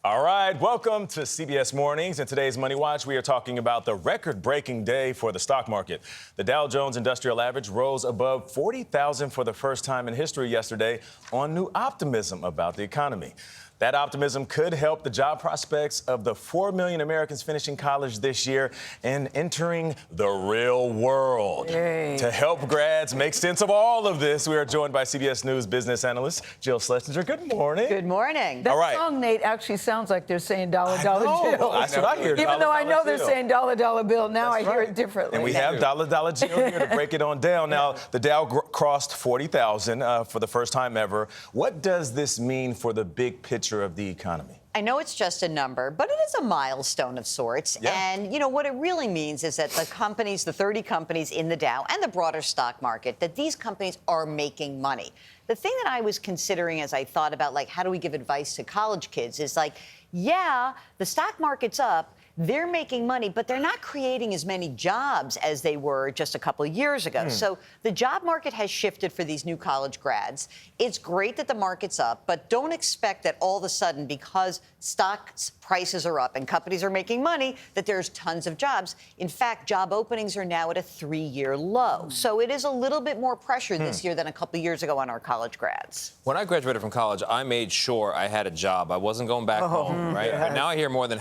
All right, welcome to CBS Mornings. In today's Money Watch, we are talking about the record-breaking day for the stock market. The Dow Jones Industrial Average rose above 40,000 for the first time in history yesterday on new optimism about the economy. That optimism could help the job prospects of the 4 million Americans finishing college this year and entering the real world. Yay. To help grads make sense of all of this, we are joined by CBS News business analyst Jill Schlesinger. Good morning. Good morning. That All right. song, Nate, actually sounds like they're saying dollar, I dollar know. bill. That's what I hear. Even Dollar, though I know dollar they're bill. saying dollar, dollar bill, now That's I hear right. it differently. And we have dollar, dollar Jill here to break it on down. Now, the Dow crossed 40,000 for the first time ever. What does this mean for the big picture of the economy? I know it's just a number, but it is a milestone of sorts. Yeah. And, you know, what it really means is that the companies, the 30 companies in the Dow and the broader stock market, that these companies are making money. The thing that I was considering as I thought about, like, how do we give advice to college kids is like, yeah, the stock market's up. They're making money, but they're not creating as many jobs as they were just a couple of years ago. So the job market has shifted for these new college grads. It's great that the market's up, but don't expect that all of a sudden, because stocks prices are up and companies are making money, that there's tons of jobs. In fact, job openings are now at a 3-year low. So it is a little bit more pressure this year than a couple of years ago on our college grads. When I graduated from college, I made sure I had a job. I wasn't going back home, right? yes. But now I hear more than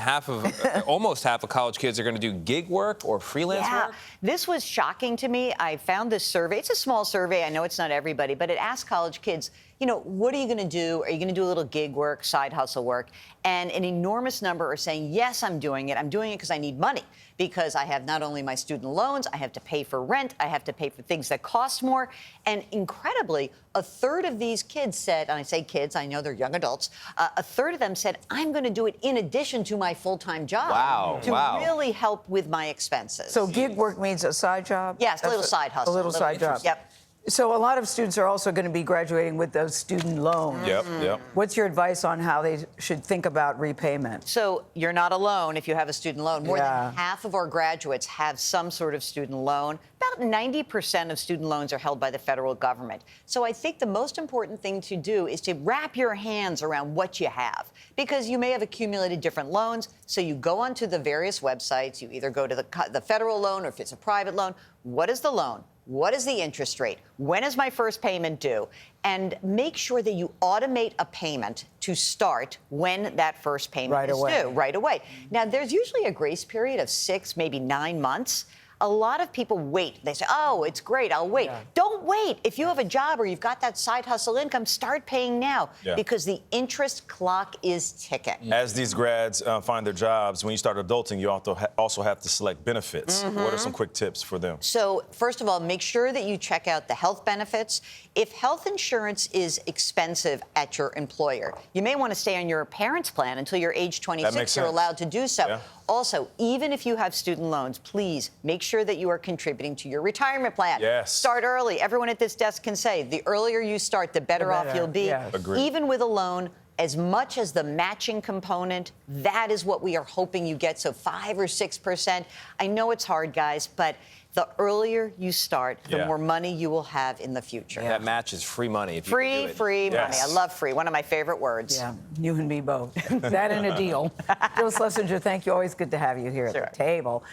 almost half of college kids are going to do gig work or freelance work. This was shocking to me. I found this survey. It's a small survey. I know it's not everybody, but it asked college kids, you know, what are you going to do? Are you going to do a little gig work, side hustle work? And an enormous number are saying, yes, I'm doing it. I'm doing it because I need money, because I have not only my student loans, I have to pay for rent, I have to pay for things that cost more. And incredibly, a third of these kids said, and I say kids, I know they're young adults, a third of them said, I'm going to do it in addition to my full-time job to really help with my expenses. So gig work means a side job? Yes, a little side hustle. A little side job. Yep. So a lot of students are also going to be graduating with those student loans. Yep. What's your advice on how they should think about repayment? So you're not alone if you have a student loan. More Yeah. than half of our graduates have some sort of student loan. About 90% of student loans are held by the federal government. So I think the most important thing to do is to wrap your hands around what you have, because you may have accumulated different loans. So you go onto the various websites. You either go to the federal loan, or if it's a private loan, what is the loan? What is the interest rate? When is my first payment due? And make sure that you automate a payment to start when that first payment is due. Right away. Now, there's usually a grace period of 6, maybe 9 months. A lot of people wait. They say, oh, it's great, I'll wait. Don't wait. If you have a job or you've got that side hustle income, start paying now, because the interest clock is ticking. As these grads find their jobs, when you start adulting, you also have to select benefits. What are some quick tips for them? So, first of all, make sure that you check out the health benefits. If health insurance is expensive at your employer, you may want to stay on your parents' plan until you're age 26. You're allowed to do so. Also, even if you have student loans, please make sure that you are contributing to your retirement plan. Start early. Everyone at this desk can say, the earlier you start, the better off you'll be. Even with a loan, as much as the matching component, that is what we are hoping you get. So 5 or 6%. I know it's hard, guys, but the earlier you start, the more money you will have in the future. That match is free money. If Free, you can do it. free money. I love free. One of my favorite words. Yeah, you and me both. That and a deal. Jill Schlesinger, thank you. Always good to have you here at the table.